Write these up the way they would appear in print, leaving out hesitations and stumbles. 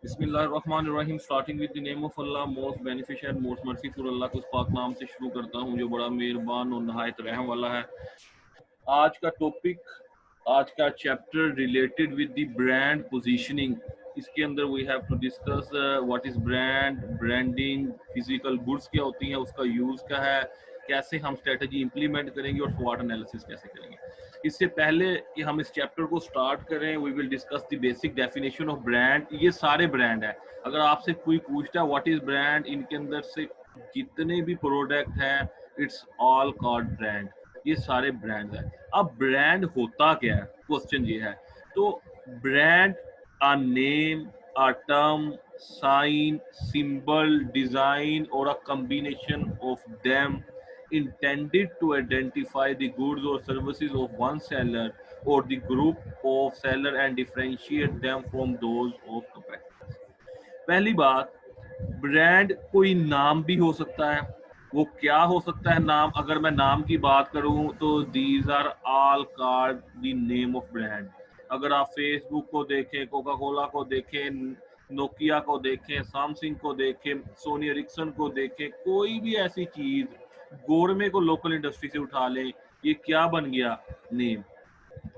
बिस्मिल्लाहिर्रहमानिर्रहीम। Starting with the name of Allah, most beneficial most merciful. अल्लाह के उस पाक नाम से शुरू करता हूँ जो बड़ा मेहरबान और नहायत रहम वाला है। आज का टॉपिक, आज का chapter related with the brand positioning. इसके अंदर we have to discuss what is brand, branding, physical goods क्या होती हैं, उसका यूज़ क्या है, कैसे हम स्ट्रेटजी इंप्लीमेंट करेंगे और स्वॉट एनालिसिस कैसे करेंगे। इससे पहले कि हम इस चैप्टर को स्टार्ट करें, we will discuss the basic definition of brand. ये सारे ब्रांड है। अगर आपसे कोई पूछता है व्हाट इज ब्रांड, इनके अंदर से जितने भी प्रोडक्ट हैं, इट्स ऑल कॉल्ड ब्रांड। ये सारे ब्रांड हैं। अब ब्रांड होता क्या है, क्वेश्चन ये है। तो brand a name, a term, sign, symbol, design, or a combination of them intended to identify the goods or services of one seller or the group of seller and differentiate them from those of competitors। पहली बात, brand कोई नाम भी हो सकता है। वो क्या हो सकता है नाम? अगर मैं नाम की बात करूं तो these are all called the name of brand. अगर आप फेसबुक को देखें, कोका कोला को देखें, नोकिया को देखें, सैमसंग को देखें, सोनी एरिक्सन को देखें, कोई भी ऐसी चीज, गोरमे को लोकल इंडस्ट्री से उठा लें, ये क्या बन गया? नेम।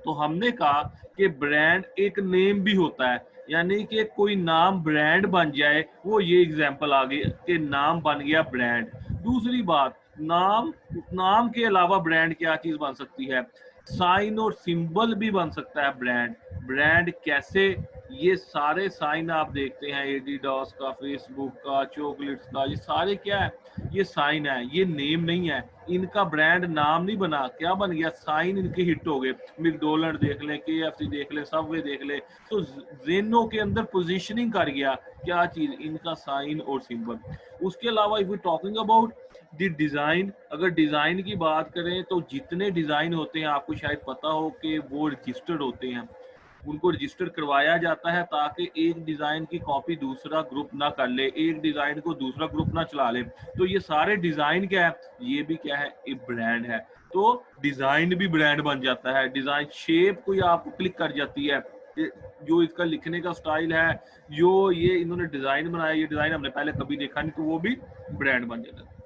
तो हमने कहा कि ब्रांड एक नेम भी होता है, यानी कि कोई नाम ब्रांड बन जाए, वो ये एग्जांपल आ गई कि नाम बन गया ब्रांड। दूसरी बात, नाम नाम के अलावा ब्रांड क्या चीज बन सकती है? साइन और सिंबल भी बन सकता है ब्रांड। ब्रांड कैसे? ये सारे साइन आप देखते हैं, एडिडास का, फेसबुक का, चॉकलेट्स का, ये सारे क्या है? ये साइन है, ये नेम नहीं है। इनका ब्रांड नाम नहीं बना, क्या बन गया? साइन इनके हिट हो गए। मैकडॉनल्ड देख लें, केएफसी देख लें, सबवे देख लें, तो जेनो के अंदर पोजीशनिंग कर गया क्या चीज? इनका साइन और सिंबल। उसके अलावा if we talking about the design, अगर डिजाइन की बात करें तो जितने डिजाइन होते हैं आपको शायद पता हो कि वो रजिस्टर्ड होते हैं। उनको रजिस्टर करवाया जाता है ताकि एक डिजाइन की कॉपी दूसरा ग्रुप ना कर ले, एक डिजाइन को दूसरा ग्रुप ना चला ले। तो ये सारे डिजाइन क्या है? ये भी क्या है? एक ब्रांड है। तो डिजाइन भी ब्रांड बन जाता है। डिजाइन शेप कोई आपको क्लिक कर जाती है, जो इसका लिखने का स्टाइल है, जो ये इन्होंने डिजाइन बनाया, ये डिजाइन हमने पहले कभी देखा नहीं, तो वो भी ब्रांड बन जाता है।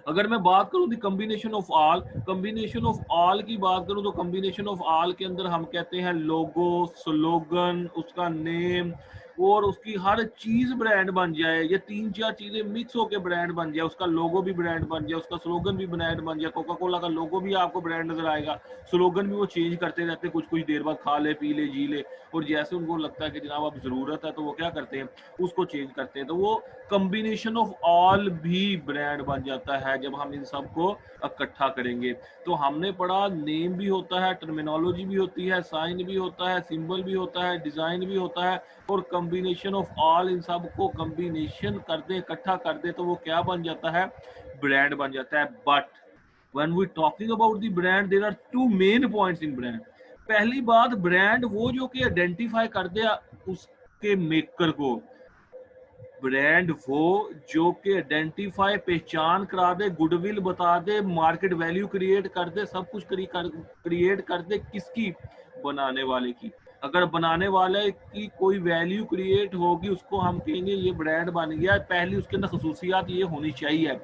अगर मैं बात करूं the combination of all, combination of all की बात करूं तो कॉम्बिनेशन ऑफ ऑल के अंदर हम कहते हैं लोगो, स्लोगन, उसका नेम और उसकी हर चीज ब्रांड बन जाए। ये तीन चार चीजें मिक्स होकर ब्रांड बन जाए। उसका लोगो भी ब्रांड बन जाए, उसका स्लोगन भी ब्रांड बन जाए। कोका कोला का लोगो भी आपको ब्रांड नजर आएगा, स्लोगन भी वो चेंज करते रहते, कुछ कुछ देर बाद, खा ले पी ले जी ले, और जैसे उनको लगता है कि जनाब अब जरूरत है तो वो क्या करते हैं? उसको चेंज करते हैं। तो वो कॉम्बिनेशन ऑफ ऑल भी ब्रांड बन जाता है जब हम इन सबको इकट्ठा करेंगे। तो हमने पढ़ा नेम भी होता है, टर्मिनोलॉजी भी होती है, साइन भी होता है, सिंबल भी होता है, डिजाइन भी होता है, और कॉम्बिनेशन ऑफ ऑल, इन सब को कॉम्बिनेशन कर दे, इकट्ठा कर दे, तो वो क्या बन जाता है? ब्रांड बन जाता है। But when we talking about the brand, there are two main points in brand। पहली बात, ब्रांड वो जो कि आइडेंटिफाई कर दे उसके मेकर को। ब्रांड वो जो कि आइडेंटिफाई, पहचान करा दे, गुडविल बता दे, मार्केट वैल्यू क्रिएट कर दे, सब कुछ क्रिएट कर दे। किसकी? बनाने वाले की। अगर बनाने वाले की कोई वैल्यू क्रिएट होगी, उसको हम कहेंगे ये ब्रांड बन गया। पहली उसके अंदर खसूसियात ये होनी चाहिए।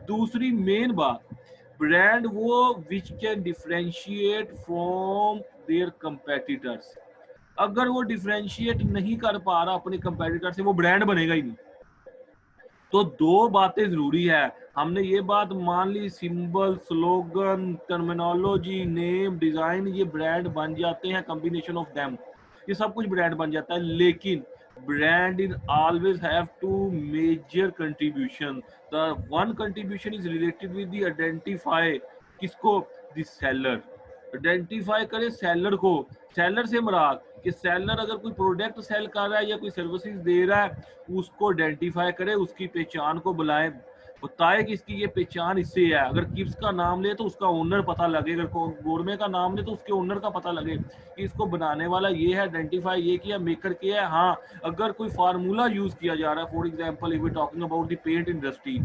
दूसरी मेन बात, ब्रांड वो which can differentiate from their competitors. अगर वो डिफरेंशिएट नहीं कर पा रहा अपने कंपेटिटर से, वो ब्रांड बनेगा ही नहीं। तो दो बातें जरूरी है। हमने ये बात मान ली, symbol, slogan, terminology, name, design, ये ब्रांड बन जाते हैं, कॉम्बिनेशन ऑफ देम, ये सब कुछ ब्रांड बन जाता है। लेकिन brand in always have two major contribution. The one contribution is related with the identify, किसको? The seller. आइडेंटिफाई करे सेलर को। सेलर से मुराद कि सेलर अगर कोई प्रोडक्ट सेल कर रहा है या कोई सर्विसेज दे रहा है, उसको आइडेंटिफाई करे, उसकी पहचान को बुलाए, बताए कि इसकी ये पहचान इससे है। अगर किप्स का नाम ले तो उसका ओनर पता लगे, अगर गोरमे का नाम ले तो उसके ओनर का पता लगे कि इसको बनाने वाला ये है, आइडेंटिफाई ये किया, मेकर किया है। हाँ, अगर कोई फार्मूला यूज किया जा रहा है, for example if we talking about the paint industry,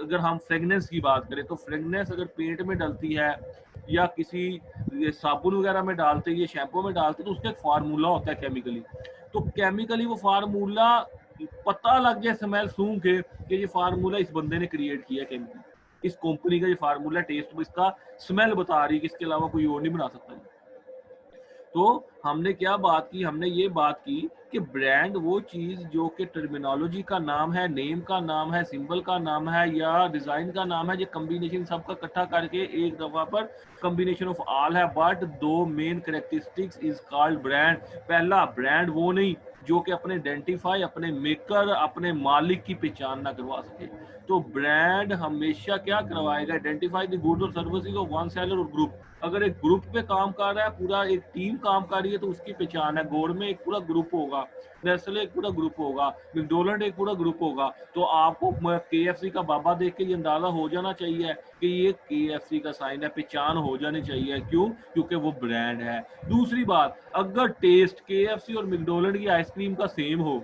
अगर हम फ्रेगनेंस की बात करें तो फ्रेगनेंस अगर पेंट में डलती है या किसी साबुन वगैरह में डालते हैं, ये शैम्पू में डालते हैं, तो उसका एक फार्मूला होता है केमिकली। तो केमिकली वो फार्मूला पता लग जाए स्मेल सूंघ के कि ये फार्मूला इस बंदे ने क्रिएट किया केमिकल, इस कंपनी का ये फार्मूला टेस्ट इसका स्मेल बता रही है कि इसके अलावा कोई और नहीं बना सकता। तो हमने क्या बात की, हमने ये बात की कि ब्रांड वो चीज जो कि टर्मिनोलॉजी का नाम है, नेम का नाम है, सिंबल का नाम है या डिजाइन का नाम है, ये कॉम्बिनेशन सबका इकट्ठा करके एक दफा पर कॉम्बिनेशन ऑफ ऑल है, बट दो main characteristics is called brand. पहला, ब्रांड वो नहीं जो कि अपने आइडेंटिफाई, अपने मेकर, अपने मालिक की पहचान ना करवा सके। तो ब्रांड हमेशा क्या करवाएगा, आइडेंटिफाई द गुड्स और सर्विसेज ऑफ वन सेलर और ग्रुप। अगर एक ग्रुप पे काम कर रहा है, पूरा एक टीम काम कर रही है, तो उसकी पहचान है। गोल्ड में एक पूरा ग्रुप होगा, नेस्ले एक पूरा ग्रुप होगा, मैकडॉनल्ड एक पूरा ग्रुप होगा। तो आपको KFC का बाबा देख के ये अंदाजा हो जाना चाहिए कि ये KFC का साइन है, पहचान हो जानी चाहिए। क्यों? क्योंकि वो ब्रांड है। दूसरी बात, अगर टेस्ट KFC और मैकडॉनल्ड की आइसक्रीम का सेम हो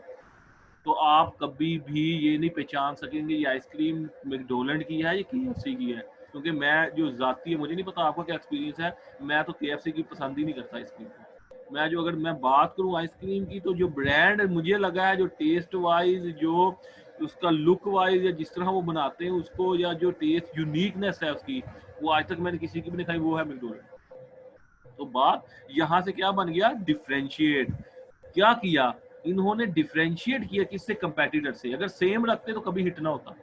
तो आप कभी भी ये नहीं पहचान सकेंगे ये आइसक्रीम मैकडॉनल्ड की है या KFC की है। क्योंकि मैं जो जाती है, मुझे नहीं पता आपका क्या एक्सपीरियंस है, मैं तो KFC की पसंद ही नहीं करता आइसक्रीम। मैं जो अगर मैं बात करूं आइसक्रीम की, तो जो ब्रांड मुझे लगा है, जो टेस्ट वाइज, जो उसका लुक वाइज, या जिस तरह वो बनाते हैं उसको, या जो टेस्ट यूनिकनेस है उसकी, वो आज तक मैंने किसी की भी नहीं खाई, वो है मैकडॉनल्ड। तो बात यहाँ से क्या बन गया, डिफरेंशिएट। क्या किया इन्होंने, डिफरेंशिएट किया किससे, कंपेटिटर से। अगर सेम रखते तो कभी हिट ना होता,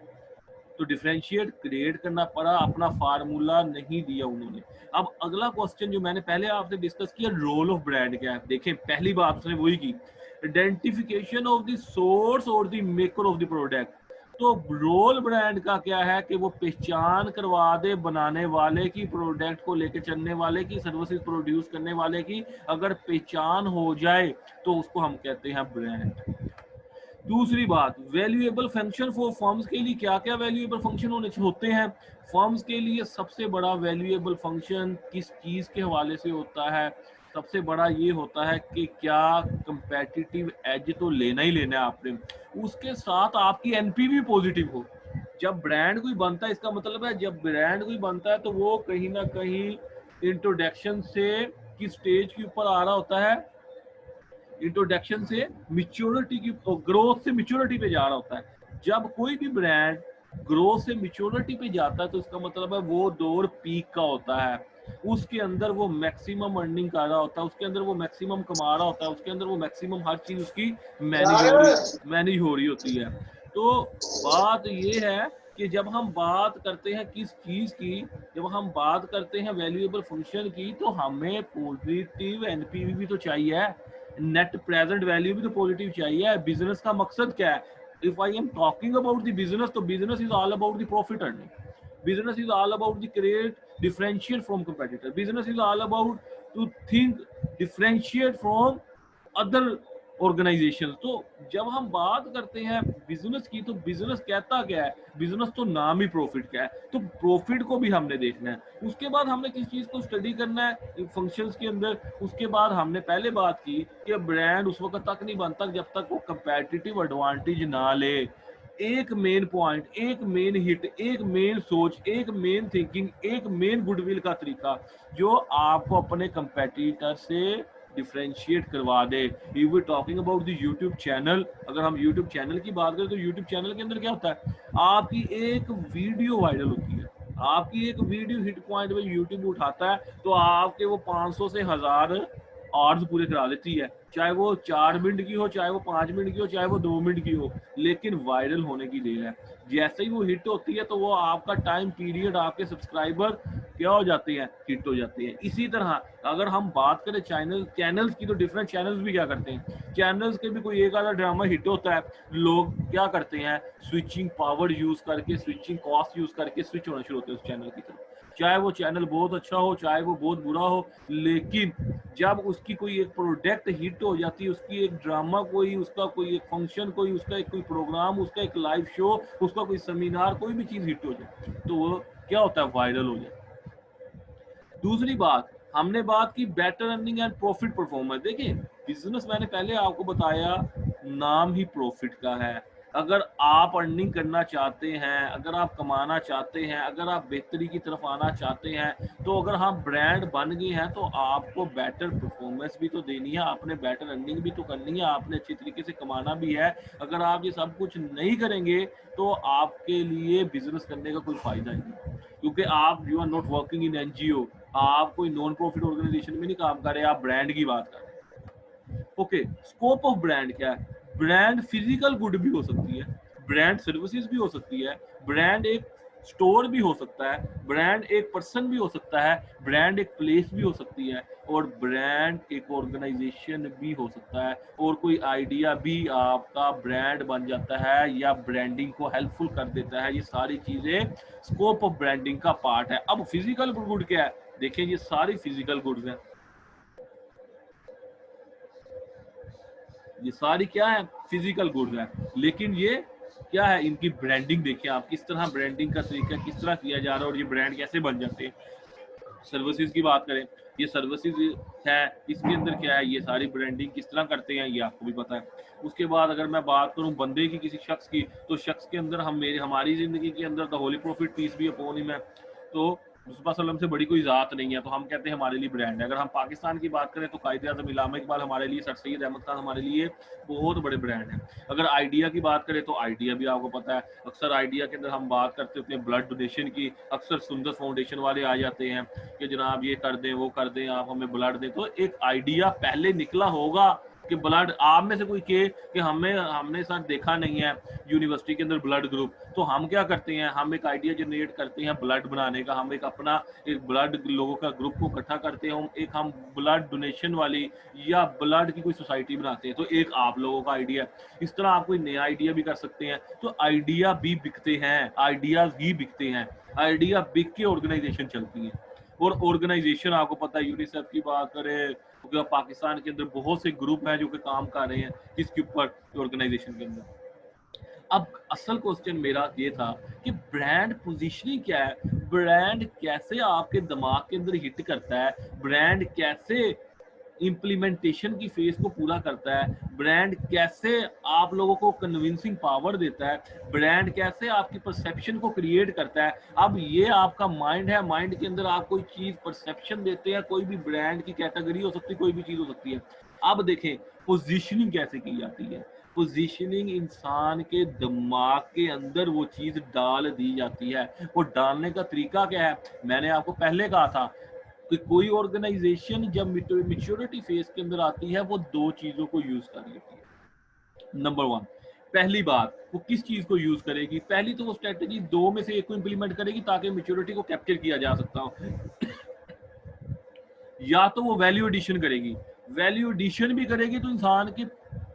तो डिफरेंशिएट क्रिएट करना पड़ा, अपना फार्मूला नहीं दिया उन्होंने। अब अगला क्वेश्चन जो मैंने पहले आपसे डिस्कस किया, रोल ऑफ ब्रांड क्या है। देखें, पहली बात उसने वही की, आइडेंटिफिकेशन ऑफ द सोर्स और the maker of the product. तो रोल ब्रांड का क्या है कि वो पहचान करवा दे बनाने वाले की, प्रोडक्ट को लेके चलने वाले की, सर्विसेज प्रोड्यूस करने वाले की। अगर पहचान हो जाए तो उसको हम कहते हैं ब्रांड। दूसरी बात, वैल्यूएबल फंक्शन फॉर फर्म्स के लिए क्या क्या वैल्यूएबल फंक्शन होते हैं। फर्म्स के लिए सबसे बड़ा वैल्यूएबल फंक्शन किस चीज के हवाले से होता है, सबसे बड़ा ये होता है कि क्या कंपेटिटिव एज तो लेना ही लेना है आपने, उसके साथ आपकी NPV पॉजिटिव हो। जब ब्रांड कोई बनता है, इसका मतलब है जब ब्रांड कोई बनता है तो वो कहीं ना कहीं इंट्रोडक्शन से किस स्टेज के ऊपर आ रहा होता है, इंट्रोडक्शन से मिच्योरिटी की, ग्रोथ से मिच्योरिटी पे जा रहा होता है। जब कोई भी ब्रांड ग्रोथ से मिच्योरिटी पे जाता है तो इसका मतलब है वो दौर पीक का होता है, उसके अंदर वो मैक्सिमम अर्निंग कर रहा होता है, उसके अंदर वो मैक्सिमम कमा रहा होता है, उसके अंदर वो मैक्सिमम हर चीज उसकी मैनेज हो रही होती है। तो बात ये है कि जब हम बात करते हैं किस चीज की, जब हम बात करते हैं वैल्यूएबल फंक्शन की, तो हमें पॉजिटिव NPV भी तो चाहिए, नेट प्रेजेंट वैल्यू भी तो पॉजिटिव चाहिए। बिजनेस का मकसद क्या है, if I am talking about the business, तो business is all about the profit earning, business is all about the create differentiate from competitor, business is all about to think differentiate from other organisation. तो जब हम बात करते हैं business की, तो business कहता क्या है, बिजनेस तो नाम ही प्रॉफिट का है, तो प्रॉफिट को भी हमने देखना है। उसके बाद हमने किस चीज को स्टडी करना है फंक्शंस के अंदर। उसके बाद हमने पहले बात की कि ब्रांड उस वक्त तक नहीं बनता जब तक वो कंपेटिटिव एडवांटेज ना ले। एक मेन पॉइंट, एक मेन हिट, एक मेन सोच, एक मेन थिंकिंग, एक मेन गुडविल का तरीका जो आपको अपने कंपेटिटर से डिफरेंशिएट करवा दे। You we talking about the YouTube channel. अगर हम यूट्यूब चैनल की बात करें तो यूट्यूब चैनल के अंदर क्या होता है, आपकी एक वीडियो वायरल होती है, आपकी एक वीडियो हिट पॉइंट में यूट्यूब उठाता है, तो आपके वो 500 से 1000 आवर्स पूरे करा देती है, चाहे वो 4 मिनट की हो, चाहे वो 5 मिनट की हो, चाहे वो 2 मिनट की हो, लेकिन वायरल होने की देर है। जैसे ही वो हिट होती है तो वो आपका टाइम पीरियड, आपके सब्सक्राइबर क्या हो जाते हैं, हिट हो जाते हैं। इसी तरह अगर हम बात करें चैनल्स की, तो डिफरेंट चैनल्स भी क्या करते हैं, चैनल्स के भी कोई एक आधा ड्रामा हिट होता है, लोग क्या करते हैं, स्विचिंग पावर यूज करके, स्विचिंग कॉस्ट यूज करके स्विच होना शुरू होते हैं उस चैनल की तरफ, चाहे वो चैनल बहुत अच्छा हो, चाहे वो बहुत बुरा हो। लेकिन जब उसकी कोई एक प्रोडक्ट हिट हो जाती है, उसकी एक ड्रामा, कोई उसका कोई एक फंक्शन, कोई उसका एक कोई प्रोग्राम, उसका एक लाइव शो, उसका कोई सेमिनार, कोई भी चीज हिट हो जाए, तो वो क्या होता है, वायरल हो जाए। दूसरी बात, हमने बात की better earning and profit performance. देखिए बिजनेस, मैंने पहले आपको बताया, नाम ही प्रॉफिट का है, अगर आप अर्निंग करना चाहते हैं, अगर आप कमाना चाहते हैं, अगर आप बेहतरी की तरफ आना चाहते हैं, तो अगर हम ब्रांड बन गए हैं तो आपको बेटर परफॉर्मेंस भी तो देनी है, आपने बेटर अर्निंग भी तो करनी है, आपने अच्छी तरीके से कमाना भी है। अगर आप ये सब कुछ नहीं करेंगे तो आपके लिए बिजनेस करने का कोई फायदा नहीं, क्योंकि आप you are not working in NGO, आप कोई नॉन प्रॉफिट ऑर्गेनाइजेशन में नहीं काम कर रहे, आप ब्रांड की बात कर रहे हैं। ओके, स्कोप ऑफ ब्रांड क्या है? ब्रांड फिजिकल गुड भी हो सकती है, ब्रांड सर्विसेज भी हो सकती है, ब्रांड एक स्टोर भी हो सकता है, ब्रांड एक पर्सन भी हो सकता है, ब्रांड एक प्लेस भी हो सकती है, और ब्रांड एक ऑर्गेनाइजेशन भी हो सकता है, और कोई आइडिया भी आपका ब्रांड बन जाता है या ब्रांडिंग को हेल्पफुल कर देता है। ये सारी चीजें स्कोप ऑफ ब्रांडिंग का पार्ट है। अब फिजिकल गुड क्या है? देखिए, ये सारी फिजिकल गुड्स हैं, ये सारी क्या है? फिजिकल गुड्स है। लेकिन ये क्या है? इनकी ब्रांडिंग देखिए आप, किस तरह ब्रांडिंग का तरीका किस तरह किया जा रहा है और ये ब्रांड कैसे बन जाते हैं। सर्विसेज की बात करें, ये सर्विसेज है, इसके अंदर क्या है? ये सारी ब्रांडिंग किस तरह करते हैं ये आपको भी पता है। उसके बाद अगर मैं बात करूं बंदे की, किसी शख्स की, तो शख्स के अंदर हमारी जिंदगी के अंदर द होली प्रॉफिट पीस भी अपॉन हिम है, तो मुस्तफा सल्लम से बड़ी कोई ज़ात नहीं है, तो हम कहते हैं हमारे लिए ब्रांड है। अगर हम पाकिस्तान की बात करें तो कायदे आज़म इलामा इकबाल हमारे लिए, सर सैयद अहमद खान हमारे लिए बहुत बड़े ब्रांड हैं। अगर आइडिया की बात करें तो आइडिया भी आपको पता है, अक्सर आइडिया के अंदर हम बात करते होते हैं ब्लड डोनेशन की, अक्सर सुंदर फाउंडेशन वाले आ जाते हैं कि जनाब ये कर दें, वो कर दें, आप हमें ब्लड दें। तो एक आइडिया पहले निकला होगा कि ब्लड, आप में से कोई कहे कि हमने सर देखा नहीं है यूनिवर्सिटी के अंदर ब्लड ग्रुप, तो हम क्या करते हैं? हम एक आइडिया जनरेट करते हैं ब्लड बनाने का, हम एक अपना एक ब्लड लोगों का ग्रुप को इकट्ठा करते हैं, हम ब्लड डोनेशन वाली या ब्लड की कोई सोसाइटी बनाते हैं। तो एक आप लोगों का आइडिया, इस तरह आप कोई नया आइडिया भी कर सकते हैं। तो आइडिया भी बिकते हैं, आइडियाज ही बिकते हैं, आइडिया बिक के ऑर्गेनाइजेशन चलती है। और ऑर्गेनाइजेशन आपको पता है, यूनिसेफ की बात करें तो पाकिस्तान के अंदर बहुत से ग्रुप हैं जो कि काम कर रहे हैं किसके ऊपर? ऑर्गेनाइजेशन के अंदर। अब असल क्वेश्चन मेरा ये था कि ब्रांड पोजीशनिंग क्या है, ब्रांड कैसे आपके दिमाग के अंदर हिट करता है, ब्रांड कैसे इम्प्लीमेंटेशन की फेज को पूरा करता है, ब्रांड कैसे आप लोगों को कन्विंसिंग पावर देता है, ब्रांड कैसे आपकी परसेप्शन को क्रिएट करता है। अब ये आपका माइंड है, माइंड के अंदर आप कोई चीज परसेप्शन देते हैं, कोई भी ब्रांड की कैटेगरी हो सकती है, कोई भी चीज हो सकती है। अब देखें पोजीशनिंग कैसे की जाती है। पोजीशनिंग इंसान के दिमाग के अंदर वो चीज डाल दी जाती है। वो डालने का तरीका क्या है? मैंने आपको पहले कहा था कि कोई ऑर्गेनाइजेशन जब मेच्योरिटी फेज के अंदर आती है वो दो चीजों को यूज कर लेती है। नंबर वन, पहली बात, वो किस चीज को यूज करेगी? पहली तो वो स्ट्रेटेजी दो में से एक को इंप्लीमेंट करेगी ताकि मेच्योरिटी को कैप्चर किया जा सकता हो। या तो वो वैल्यू एडिशन करेगी, वैल्यू एडिशन भी करेगी तो इंसान की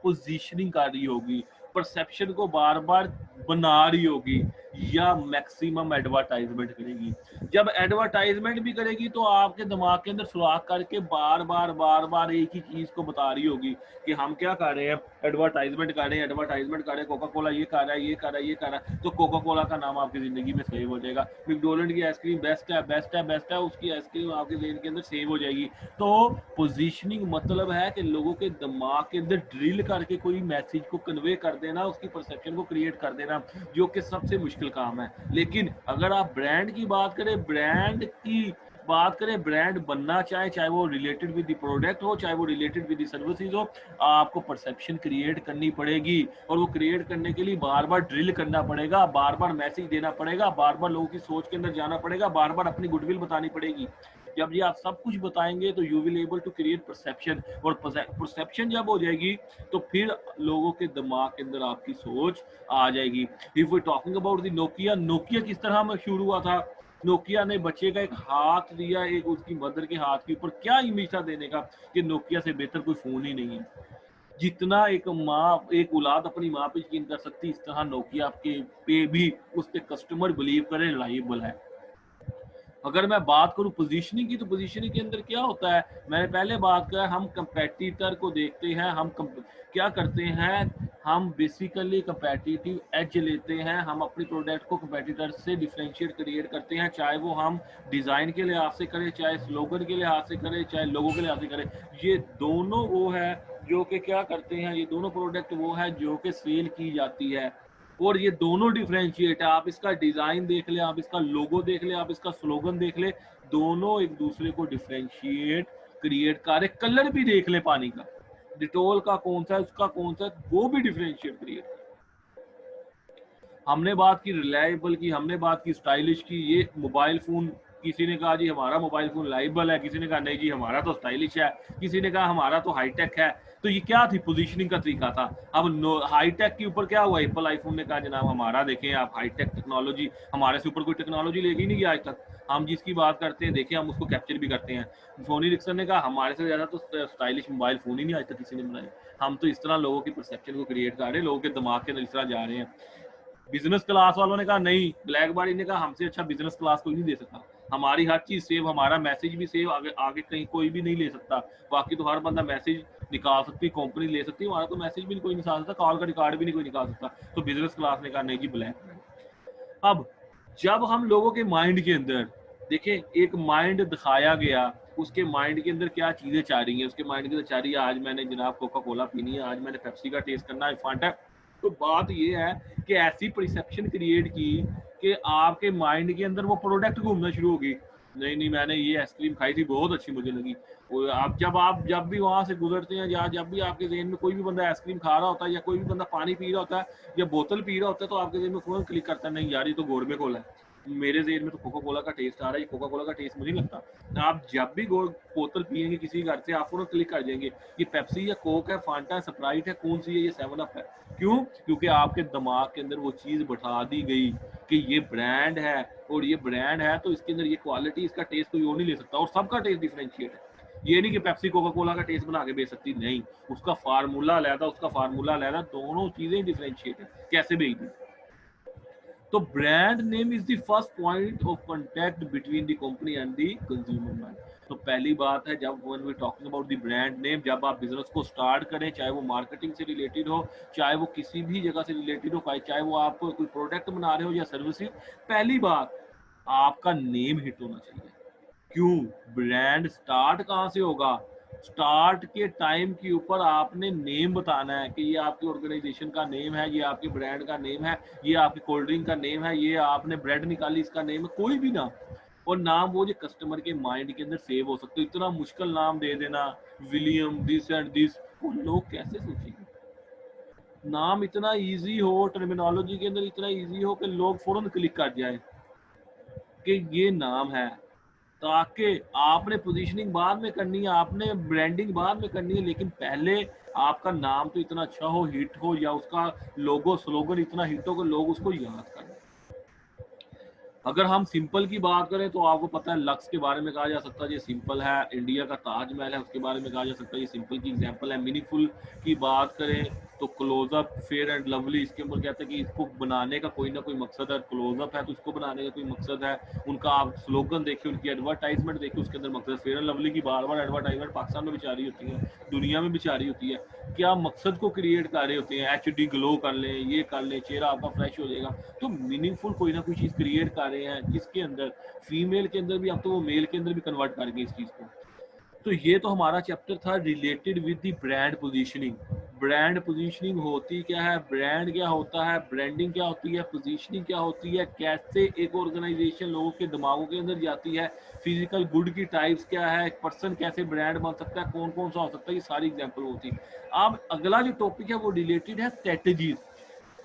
पोजीशनिंग कर रही होगी, परसेप्शन को बार बार बना रही होगी, या मैक्सिमम एडवर्टाइजमेंट करेगी। जब एडवर्टाइजमेंट भी करेगी तो आपके दिमाग के अंदर सुराख करके बार बार एक ही चीज को बता रही होगी कि हम क्या कर रहे हैं, एडवर्टाइजमेंट कर रहे हैं, एडवर्टाइजमेंट कर रहे हैं, कोका कोला ये कर रहा है, ये कर रहा है, ये कर रहा है, तो कोका कोला का नाम आपकी जिंदगी में सेव हो जाएगा। मैकडोनल्ड की आइसक्रीम बेस्ट है, बेस्ट है, बेस्ट है, उसकी आइसक्रीम आपके जेहन के अंदर सेव हो जाएगी। तो पोजीशनिंग मतलब है कि लोगों के दिमाग के अंदर ड्रिल करके कोई मैसेज को कन्वे कर देना, उसकी परसेप्शन को क्रिएट कर देना, जो कि सबसे मुश्किल काम है। लेकिन अगर आप ब्रांड की बात करें, ब्रांड बनना चाहे वो रिलेटेड विद द प्रोडक्ट हो, चाहे वो रिलेटेड विद द सर्विसेज हो, आपको परसेप्शन क्रिएट करनी पड़ेगी। और वो क्रिएट करने के लिए बार बार ड्रिल करना पड़ेगा, बार बार मैसेज देना पड़ेगा, बार बार लोगों की सोच के अंदर जाना पड़ेगा, बार बार अपनी गुडविल बतानी पड़ेगी। जब ये आप सब कुछ बताएंगे तो you will able to create perception, और परसेप्शन जब हो जाएगी तो फिर लोगों के दिमाग के अंदर आपकी सोच आ जाएगी। If we talking about the Nokia, Nokia किस तरह मशहूर हुआ था? नोकिया ने बच्चे का एक हाथ दिया, एक उसकी मदर के हाथ के ऊपर, क्या इमेज था देने का कि नोकिया से बेहतर कोई फोन ही नहीं है। जितना एक माँ, एक औलाद अपनी माँ पे यकीन कर सकती, इस तरह नोकिया आपके पे भी उस पे कस्टमर बिलीव करे रिलायबल है। अगर मैं बात करूं पोजीशनिंग की, तो पोजीशनिंग के अंदर क्या होता है? मैंने पहले बात किया, हम कंपेटिटर को देखते हैं, क्या करते हैं, हम बेसिकली कंपेटिटिव एज लेते हैं, हम अपनी प्रोडक्ट को कंपेटिटर से डिफरेंशिएट क्रिएट करते हैं, चाहे वो हम डिज़ाइन के लिहाज से करें, चाहे स्लोगन के लिहाज से करें, चाहे लोगों के लिहाज से करें। ये दोनों वो है जो कि क्या करते हैं, ये दोनों प्रोडक्ट वो है जो कि सेल की जाती है, और ये दोनों डिफरेंशिएट है। आप इसका डिजाइन देख ले, आप इसका लोगो देख ले, आप इसका स्लोगन देख ले, दोनों एक दूसरे को डिफरेंशिएट क्रिएट कर रहे। कलर भी देख ले पानी का, डिटोल का कौन सा है, उसका कौन सा है, वो भी डिफरेंशिएट क्रिएट। हमने बात की रिलायबल की, हमने बात की स्टाइलिश की। ये मोबाइल फोन, किसी ने कहा जी हमारा मोबाइल फोन लाइबल है, किसी ने कहा नहीं जी हमारा तो स्टाइलिश है, किसी ने कहा हमारा तो हाईटेक है। तो ये क्या थी, पोजीशनिंग का तरीका था। अब हाईटेक के ऊपर क्या हुआ, एप्पल आईफोन ने कहा जनाब हमारा देखें आप हाईटेक टेक्नोलॉजी, हमारे से ऊपर कोई टेक्नोलॉजी लेगी नहीं गया आज तक, हम जिसकी बात करते हैं देखें हम उसको कैप्चर भी करते हैं। सोनी रिक्सन ने कहा हमारे से ज्यादा तो स्टाइलिश मोबाइल फोन ही नहीं आज तक किसी ने बनाए, हम तो इस तरह लोगों की परसेप्शन को क्रिएट कर रहे हैं, लोगों के दिमाग के अंदर इस तरह जा रहे हैं। बिजनेस क्लास वालों ने कहा नहीं, ब्लैकबॉडी ने कहा हमसे अच्छा बिजनेस क्लास कोई नहीं दे सकता, हमारी हर चीज सेव, हमारा मैसेज भी सेव, आगे आगे कहीं कोई भी नहीं ले सकता। बाकी तो हर बंदा मैसेज निकाल सकती, कंपनी ले सकती है, हमारा तो मैसेज भी कोई निकाल सकता, कॉल का रिकॉर्ड भी नहीं कोई निकाल सकता। तो बिजनेस क्लास ने कहा नहीं जी ब्लैक। अब जब हम लोगों के माइंड के अंदर देखें, एक माइंड दिखाया गया, उसके माइंड के अंदर क्या चीजें चाह रही हैं, उसके माइंड के अंदर चाह रही है आज मैंने जनाब कोका कोला पीनी है, आज मैंने पेप्सी का टेस्ट करना है, फांटा। तो बात ये है कि ऐसी परसेप्शन क्रिएट की कि आपके माइंड के अंदर वो प्रोडक्ट घूमना शुरू होगी। नहीं नहीं मैंने ये आइसक्रीम खाई थी, बहुत अच्छी मुझे लगी। और आप जब भी वहां से गुजरते हैं, या जब भी आपके ज़हन में कोई भी बंदा आइसक्रीम खा रहा होता है, या कोई भी बंदा पानी पी रहा होता है, या बोतल पी रहा होता है, तो आपके ज़हन में फौरन क्लिक करता है नहीं यार ये तो गोरमे कोला है, मेरे ज़हन में तो कोका कोला का टेस्ट आ रहा है, ये कोका कोला का टेस्ट मुझे नहीं लगता। आप जब भी बोतल पियेंगे किसी घर से, आप फौरन क्लिक कर जाएंगे ये पेप्सी या कोक है, फांटा है, स्प्राइट है, कौन सी है, ये 7 अप है। क्यों? क्योंकि आपके दिमाग के अंदर वो चीज़ बैठा दी गई कि ये ब्रांड है, और ये ब्रांड है तो इसके अंदर ये क्वालिटी, इसका टेस्ट कोई और नहीं ले सकता, और सबका टेस्ट डिफरेंशिएट है। ये नहीं कि पेप्सी कोका कोला का टेस्ट बना के बेच सकती, नहीं, उसका फार्मूला अलग, उसका फार्मूला अलग, दोनों चीजें डिफरेंशिएट है, कैसे बेच दी। तो brand name is the first point of contact between the company and the consumer mind. तो पहली बात है जब when we talking about the brand name, जब आप बिजनेस को स्टार्ट करें, चाहे वो मार्केटिंग से रिलेटेड हो, चाहे वो किसी भी जगह से रिलेटेड हो, चाहे वो आप कोई प्रोडक्ट बना रहे हो या सर्विसेज, पहली बात आपका नेम हिट होना चाहिए। क्यों? ब्रांड स्टार्ट कहाँ से होगा, स्टार्ट के टाइम के ऊपर आपने नेम बताना है कि ये आपकी ऑर्गेनाइजेशन का नेम है, ये आपके ब्रांड का नेम है, ये आपकी कोल्ड ड्रिंक का नेम है, ये आपने ब्रेड निकाली इसका नेम है, कोई भी नाम, और नाम वो जो कस्टमर के माइंड के अंदर सेव हो सकते। इतना मुश्किल नाम दे देना, विलियम दिस एंड दिस, वो लोग कैसे सोचेंगे? नाम इतना इजी हो, टर्मिनोलॉजी के अंदर इतना इजी हो कि लोग फौरन क्लिक कर जाए कि ये नाम है। ताकि आपने पोजीशनिंग बाद में करनी है, आपने ब्रांडिंग बाद में करनी है, लेकिन पहले आपका नाम तो इतना अच्छा हो, हिट हो, या उसका लोगो स्लोगन इतना हिट हो कि लोग उसको याद करें। अगर हम सिंपल की बात करें तो आपको पता है लक्स के बारे में कहा जा सकता है ये सिंपल है, इंडिया का ताजमहल है उसके बारे में कहा जा सकता है ये सिंपल की एग्जांपल है। मीनिंगफुल की बात करें तो क्लोजअप, फेयर एंड लवली, इसके ऊपर कहते हैं कि इसको बनाने का कोई ना कोई मकसद है। क्लोजअप है तो इसको बनाने का कोई मकसद है, उनका आप स्लोगन देखिए, उनकी एडवर्टाइजमेंट देखिए, उसके अंदर मकसद। फेयर एंड लवली की बार बार एडवर्टाइजमेंट पाकिस्तान में भी जारी होती है, दुनिया में भी जारी होती है, क्या मकसद को क्रिएट कर रहे होते हैं, HD ग्लो कर लें, ये कर लें, चेहरा आपका फ्रेश हो जाएगा। तो मीनिंगफुल कोई ना कोई चीज़ क्रिएट कर रहे हैं जिसके अंदर फीमेल के अंदर भी, अब तो वो मेल के अंदर भी कन्वर्ट कर गए इस चीज़ को। तो ये तो हमारा चैप्टर था related with the brand positioning. Brand positioning होती क्या है, ब्रांड क्या होता है, ब्रांडिंग क्या होती है, पोजीशनिंग क्या होती है, कैसे एक ऑर्गेनाइजेशन लोगों के दिमागों के अंदर जाती है, फिजिकल गुड की टाइप्स क्या है, एक पर्सन कैसे ब्रांड बन सकता है, कौन कौन सा हो सकता है, ये सारी एग्जाम्पल होती है। अब अगला जो टॉपिक है वो रिलेटेड है स्ट्रेटेजीज।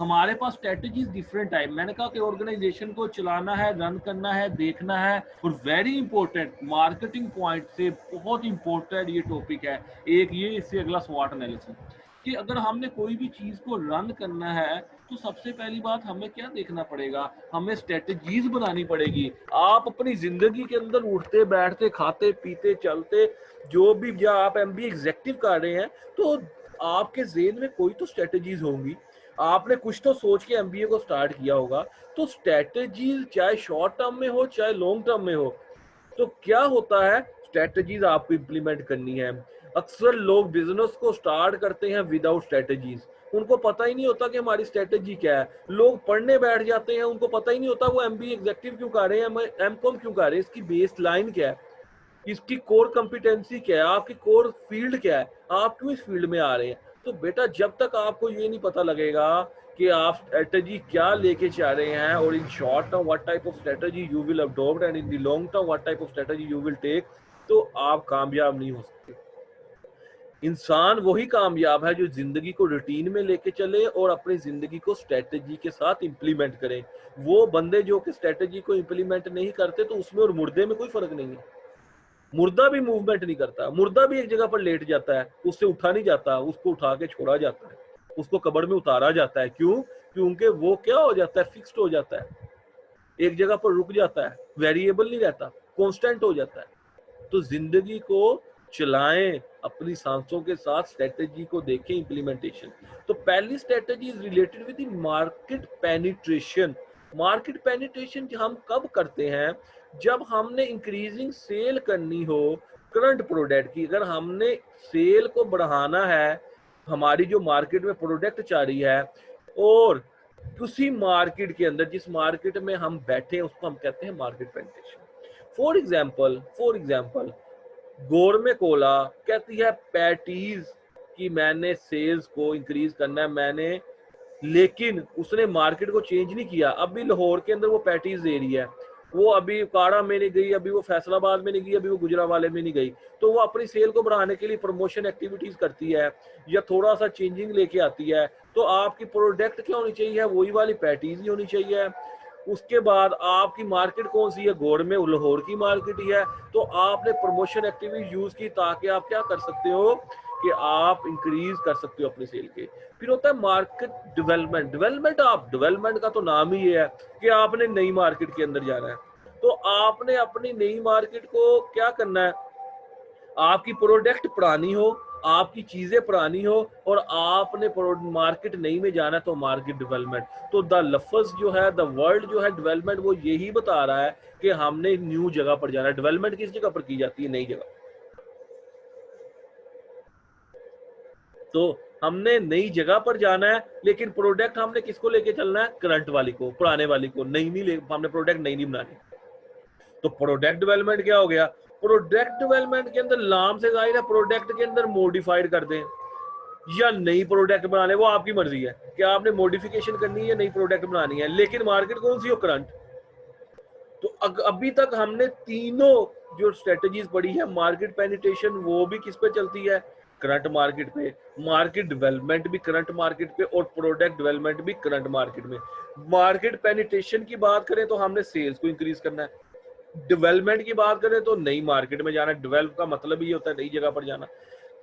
हमारे पास स्ट्रेटेजीज डिफरेंट टाइप, मैंने कहा कि ऑर्गेनाइजेशन को चलाना है, रन करना है, देखना है, और वेरी इंपॉर्टेंट मार्केटिंग पॉइंट से बहुत इंपॉर्टेंट ये टॉपिक है एक, ये इससे अगला स्वॉट एनालिसिस, कि अगर हमने कोई भी चीज को रन करना है तो सबसे पहली बात हमें क्या देखना पड़ेगा, हमें स्ट्रेटेजीज बनानी पड़ेगी। आप अपनी जिंदगी के अंदर उठते बैठते खाते पीते चलते जो भी, या आप MBA एग्जेक्टिव कर रहे हैं तो आपके जेहन में कोई तो स्ट्रेटेजीज होंगी, आपने कुछ तो सोच के MBA को स्टार्ट किया होगा। तो स्ट्रेटेजीज चाहे शॉर्ट टर्म में हो चाहे लॉन्ग टर्म में हो, तो क्या होता है, स्ट्रेटेजीज आपको इंप्लीमेंट करनी है। अक्सर लोग बिजनेस को स्टार्ट करते हैं विदाउट स्ट्रेटेजीज, उनको पता ही नहीं होता कि हमारी स्ट्रेटेजी क्या है। लोग पढ़ने बैठ जाते हैं, उनको पता ही नहीं होता वो MBA एग्जेक्टिव क्यों कर रहे हैं, MCOM क्यों कर रहे हैं, इसकी बेस लाइन क्या है। इसकी कोर कंपिटेंसी क्या है, आपकी कोर फील्ड क्या है, आप क्यों इस फील्ड में आ रहे हैं। तो बेटा जब तक आपको ये नहीं पता लगेगा कि आप स्ट्रेटजी क्या लेके जा रहे हैं, और in short term what type of strategy you will adopt and in the long term what type of strategy you will take, तो आप कामयाब नहीं हो सकते। इंसान वही कामयाब है जो जिंदगी को रूटीन में लेके चले और अपनी जिंदगी को स्ट्रेटजी के साथ इंप्लीमेंट करें। वो बंदे जो कि स्ट्रेटजी को इंप्लीमेंट नहीं करते, तो उसमें और मुर्दे में कोई फर्क नहीं है। मुर्दा भी मूवमेंट नहीं करता, मुर्दा भी एक जगह पर लेट जाता है, उससे उठा नहीं जाता, उसको उठा के छोड़ा जाता है, उसको कब्र में उतारा जाता है। क्यों? क्योंकि वो क्या हो जाता है, फिक्स्ड हो जाता है, एक जगह पर रुक जाता है, वेरिएबल नहीं रहता, कांस्टेंट हो जाता है। तो जिंदगी को चलाएं अपनी सांसों के साथ, स्ट्रेटेजी को देखें, इंप्लीमेंटेशन। तो पहली strategy is related with the market penetration. Market penetration हम कब करते हैं? जब हमने इंक्रीजिंग सेल करनी हो करंट प्रोडक्ट की। अगर हमने सेल को बढ़ाना है, हमारी जो मार्केट में प्रोडक्ट चाह रही है, और उसी मार्केट के अंदर जिस मार्केट में हम बैठे हैं उसको हम कहते हैं market penetration. For example गोरमे Cola कहती है पैटीज कि मैंने सेल्स को इंक्रीज करना है, मैंने, लेकिन उसने मार्केट को चेंज नहीं किया। अभी लाहौर के अंदर वो पैटीज दे रही है, वो अभी काड़ा में नहीं गई, अभी वो फैसलाबाद में नहीं गई, अभी वो गुजरावाले में नहीं गई। तो वो अपनी सेल को बढ़ाने के लिए प्रमोशन एक्टिविटीज करती है या थोड़ा सा चेंजिंग लेके आती है। तो आपकी प्रोडक्ट क्या होनी चाहिए? वही वाली पैटीज ही होनी चाहिए। उसके बाद आपकी मार्केट कौन सी है? गौर में लाहौर की मार्केट ही है। तो आपने प्रमोशन एक्टिविटी यूज की ताकि आप क्या कर सकते हो कि आप इंक्रीज कर सकते हो अपनी सेल के। फिर होता है मार्केट डेवलपमेंट। डेवलपमेंट का तो नाम ही ये है कि आपने नई मार्केट के अंदर जाना है। तो आपने अपनी नई मार्केट को क्या करना है? आपकी प्रोडक्ट पुरानी हो, आपकी चीजें पुरानी हो, और आपने मार्केट नई में जाना है, तो मार्केट डेवलपमेंट। तो द लफ्ज जो है, द वर्ड जो है डेवलपमेंट, वो यही बता रहा है कि हमने न्यू जगह पर जाना है। डेवलपमेंट किस जगह पर की जाती है? नई जगह। तो हमने नई जगह पर जाना है, लेकिन प्रोडक्ट हमने किसको लेके चलना है? करंट वाली को, पुराने वाली को। नई नहीं हमने प्रोडक्ट नई नहीं बनानी। तो प्रोडक्ट डेवलपमेंट क्या हो गया? प्रोडक्ट डेवलपमेंट के अंदर नाम से जाहिर है प्रोडक्ट के अंदर मॉडिफाइड कर दें या नई प्रोडक्ट बना ले, वो आपकी मर्जी है कि आपने मॉडिफिकेशन करनी है, नई प्रोडक्ट बनानी है। लेकिन मार्केट कौन सी हो? करंट। तो अभी तक हमने तीनों जो स्ट्रेटजीज पढ़ी है, मार्केट पेनिट्रेशन वो भी किस पे चलती है? करंट मार्केट पे। मार्केट डेवलपमेंट भी करंट मार्केट पे, और प्रोडक्ट डेवलपमेंट भी करंट मार्केट में। मार्केट पेनिट्रेशन की बात करें तो हमने सेल्स को इंक्रीज करना है। डेवलपमेंट की बात करें तो नई मार्केट में जाना। डेवलप का मतलब ही होता है नई जगह पर जाना।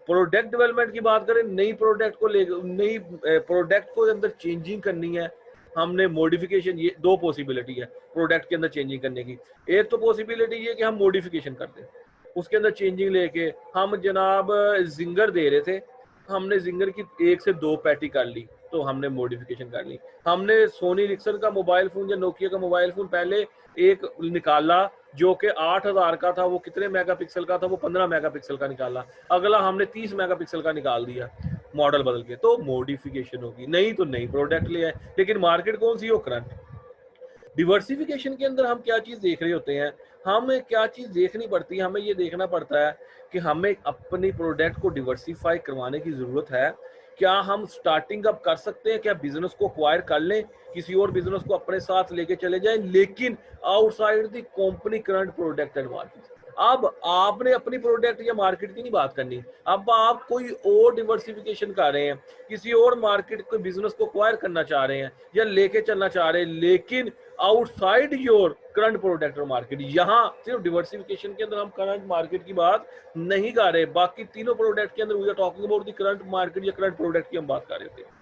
प्रोडक्ट डेवलपमेंट की बात करें, नई प्रोडक्ट को ले, नई प्रोडक्ट को अंदर चेंजिंग करनी है हमने, मॉडिफिकेशन। ये दो पॉसिबिलिटी है प्रोडक्ट के अंदर चेंजिंग करने की। एक तो पॉसिबिलिटी ये कि हम मॉडिफिकेशन करते हैं, उसके अंदर चेंजिंग लेके हम जनाब जिंगर दे रहे थे, हमने जिंगर की 1 से 2 पैटी कर ली, तो हमने मॉडिफिकेशन कर ली। हमने सोनी रिक्सन का मोबाइल फोन या नोकिया का मोबाइल फोन पहले एक निकाला जो कि 8000 का था, वो कितने मेगापिक्सल का था? वो 15 मेगापिक्सल का निकाला। अगला हमने 30 मेगापिक्सल का निकाल दिया मॉडल बदल के, तो मॉडिफिकेशन होगी। नहीं तो नई प्रोडक्ट ले आए, लेकिन मार्केट कौन सी हो? करंट। डिवर्सिफिकेशन के अंदर हम क्या चीज देख रहे होते हैं? हमें क्या चीज देखनी पड़ती है? हमें ये देखना पड़ता है कि हमें अपनी प्रोडक्ट को डिवर्सिफाई करवाने की जरूरत है। क्या हम स्टार्टिंग अप कर सकते हैं? क्या बिजनेस को एक्वायर कर लें, किसी और बिजनेस को अपने साथ लेके चले जाएं, लेकिन outside the company current product and market. अब आपने अपनी प्रोडक्ट या मार्केट की नहीं बात करनी, अब आप कोई और डिवर्सिफिकेशन कर रहे हैं, किसी और मार्केट को, बिजनेस को एक्वायर करना चाह रहे हैं या लेके चलना चाह रहे हैं, लेकिन आउटसाइड योर करंट प्रोडक्ट और मार्केट। यहाँ सिर्फ डिवर्सिफिकेशन के अंदर हम करंट मार्केट की बात नहीं कर रहे, बाकी तीनों प्रोडक्ट के अंदर we are talking about the current market या करंट प्रोडक्ट की हम बात कर रहे थे।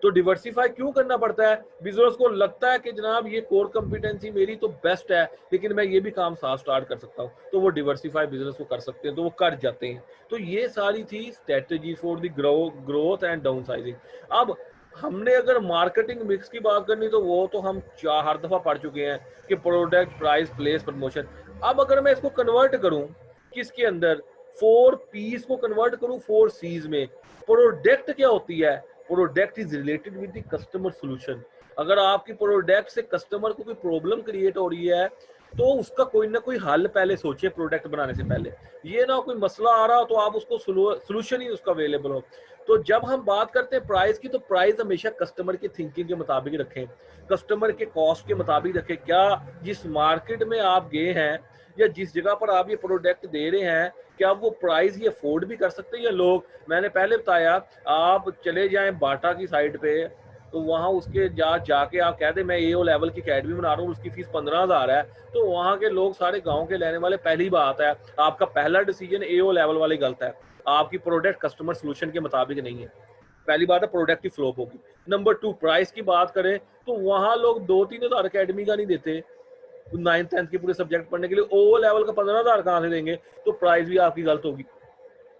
तो डिवर्सिफाई क्यों करना पड़ता है? बिजनेस को लगता है कि जनाब ये कोर कंपिटेंसी मेरी तो बेस्ट है, लेकिन मैं ये भी काम साथ स्टार्ट कर सकता हूँ, तो वो डिवर्सिफाई बिजनेस को कर सकते हैं, तो वो कर जाते हैं। तो ये सारी थी strategy for the growth and down sizing. अब हमने अगर मार्केटिंग मिक्स की बात करनी, तो वो तो हम हर दफा पढ़ चुके हैं कि प्रोडक्ट, प्राइस, प्लेस, प्रमोशन। अब अगर मैं इसको कन्वर्ट करूं किसके अंदर, 4 पीस को कन्वर्ट करूं 4 सीज में, प्रोडक्ट क्या होती है? Product is related with the customer solution. अगर आपकी प्रोडक्ट से कस्टमर को कोई प्रॉब्लम क्रिएट हो रही है, तो उसका कोई ना कोई हल पहले सोचिए प्रोडक्ट बनाने से पहले। ये ना कोई मसला आ रहा हो तो आप उसको सोल्यूशन ही उसका अवेलेबल हो। तो जब हम बात करते हैं प्राइस की, तो प्राइस हमेशा कस्टमर की थिंकिंग के मुताबिक रखें, कस्टमर के कॉस्ट के मुताबिक रखें। क्या जिस मार्केट में आप गए हैं या जिस जगह पर आप ये प्रोडक्ट दे रहे हैं, क्या वो प्राइस ये अफोर्ड भी कर सकते हैं? या लोग, मैंने पहले बताया, आप चले जाएं बाटा की साइड पे, तो वहाँ उसके जाके आप कह दें मैं एओ लेवल की अकेडमी बना रहा हूँ, उसकी फीस 15,000 है, तो वहाँ के लोग सारे गांव के लेने वाले। पहली बात है, आपका पहला डिसीजन एओ लेवल वाले गलत है, आपकी प्रोडक्ट कस्टमर सोल्यूशन के मुताबिक नहीं है। पहली बात है, प्रोडक्ट की फ्लॉप होगी। नंबर 2, प्राइस की बात करें तो वहाँ लोग 2-3 हज़ार अकेडमी का नहीं देते 9th-10th के पूरे सब्जेक्ट पढ़ने के लिए। ओ लेवल का 15,000 कहाँ से देंगे? तो प्राइस भी आपकी गलत होगी,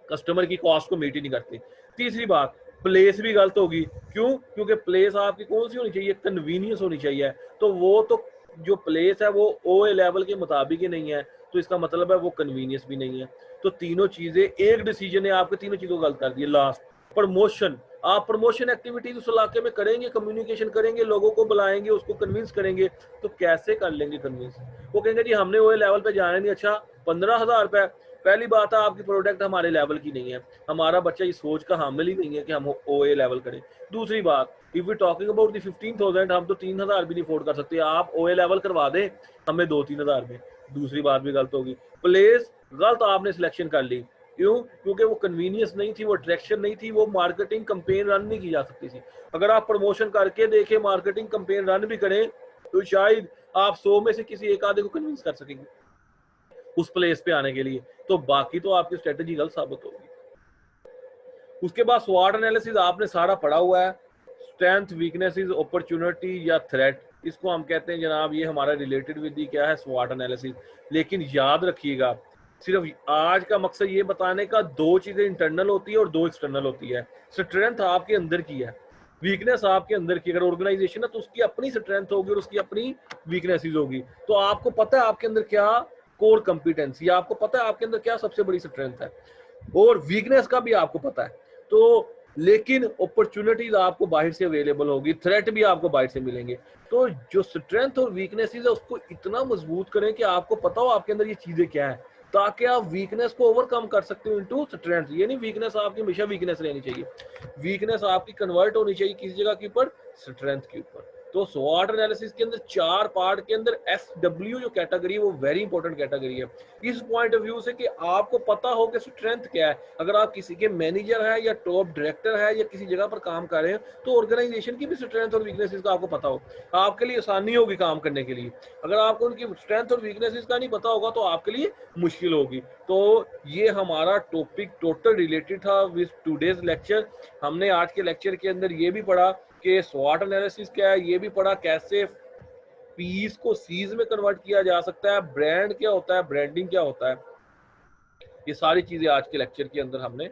कस्टमर की कॉस्ट को मीट ही नहीं करती। तीसरी बात, प्लेस भी गलत होगी। क्यों? क्योंकि प्लेस आपकी कौन सी होनी चाहिए? कन्वीनियंस होनी चाहिए। तो वो तो जो प्लेस है वो ओ लेवल के मुताबिक ही नहीं है, तो इसका मतलब है वो कन्वीनियंस भी नहीं है। तो तीनों चीजें, एक डिसीजन ने आपके तीनों चीजों को गलत कर दिया। Last, promotion. आप प्रमोशन एक्टिविटीज उस इलाके में करेंगे, कम्युनिकेशन करेंगे, लोगों को बुलाएंगे, उसको कन्विंस करेंगे, तो कैसे कर लेंगे कन्विंस? वो कहेंगे जी हमने वो लेवल पे जाना नहीं। अच्छा, 15,000 रुपए। पहली बात है, आपकी प्रोडक्ट हमारे लेवल की नहीं है, हमारा बच्चा इस सोच का हामिल ही नहीं है कि हम ओए लेवल करें। दूसरी बात, if we talking about the 15,000, हम तो 3,000 भी नहीं अफोर्ड कर सकते, आप ओए लेवल करवा दें हमें 2-3 हज़ार में। दूसरी बात भी गलत होगी। प्लेस गलत आपने सिलेक्शन कर ली। क्यों? क्योंकि वो कन्वीनियंस नहीं थी, वो अट्रैक्शन नहीं थी, वो मार्केटिंग कंपेन रन नहीं की जा सकती थी। अगर आप प्रमोशन करके देखें, मार्केटिंग कंपेन रन भी करें, तो शायद आप 100 में से किसी एक आधे को कन्विंस कर सकेंगे उस प्लेस पे आने के लिए। तो बाकी तो आपकी स्ट्रेटेजी गलत साबित होगी। उसके बाद स्वॉट एनालिसिस आपने सारा पढ़ा हुआ है। स्ट्रेंथ, वीकनेसेस, अपॉर्चुनिटी या थ्रेट, इसको हम कहते हैं जनाब, ये हमारा रिलेटेड विद क्या है? स्वॉट एनालिसिस। लेकिन याद रखिएगा, सिर्फ आज का मकसद ये बताने का, दो चीजें इंटरनल होती है और दो एक्सटर्नल होती है। स्ट्रेंथ आपके अंदर की है, वीकनेस आपके अंदर की। अगर ऑर्गेनाइजेशन है तो उसकी अपनी स्ट्रेंथ होगी और उसकी अपनी वीकनेसेस होगी। तो आपको पता है आपके अंदर क्या कोर कंपिटेंसी, आपको पता है आपके अंदर क्या सबसे बड़ी स्ट्रेंथ है, और वीकनेस का भी आपको पता है। तो लेकिन अपॉर्चुनिटीज आपको बाहर से अवेलेबल होगी, थ्रेट भी आपको बाहर से मिलेंगे। तो जो स्ट्रेंथ और वीकनेसेस है उसको इतना मजबूत करें कि आपको पता हो आपके अंदर ये चीजें क्या है, ताकि आप वीकनेस को ओवरकम कर सकते हो इनटू स्ट्रेंथ। ये नहीं वीकनेस आपकी हमेशा वीकनेस रहनी चाहिए, वीकनेस आपकी कन्वर्ट होनी चाहिए किसी जगह के ऊपर, स्ट्रेंथ के ऊपर। तो स्वॉट एनालिसिस के अंदर 4 पार्ट के अंदर SW जो कैटेगरी है वो वेरी इंपॉर्टेंट कैटेगरी है, इस पॉइंट ऑफ व्यू से कि आपको पता हो कि स्ट्रेंथ क्या है। अगर आप किसी के मैनेजर है या टॉप डायरेक्टर है या किसी जगह पर काम कर रहे हैं, तो ऑर्गेनाइजेशन की भी स्ट्रेंथ और वीकनेसेस का आपको पता हो, आपके लिए आसानी होगी काम करने के लिए। अगर आपको उनकी स्ट्रेंथ और वीकनेसेस का नहीं पता होगा तो आपके लिए मुश्किल होगी। तो ये हमारा टॉपिक टोटल रिलेटेड था विद टुडेज लेक्चर। हमने आज के लेक्चर के अंदर ये भी पढ़ा कि स्वॉट एनालिसिस क्या है, ये भी पढ़ा कैसे पीस को सीज में कन्वर्ट किया जा सकता है, ब्रांड क्या होता है, ब्रांडिंग क्या होता है। ये सारी चीजें आज के लेक्चर के अंदर हमने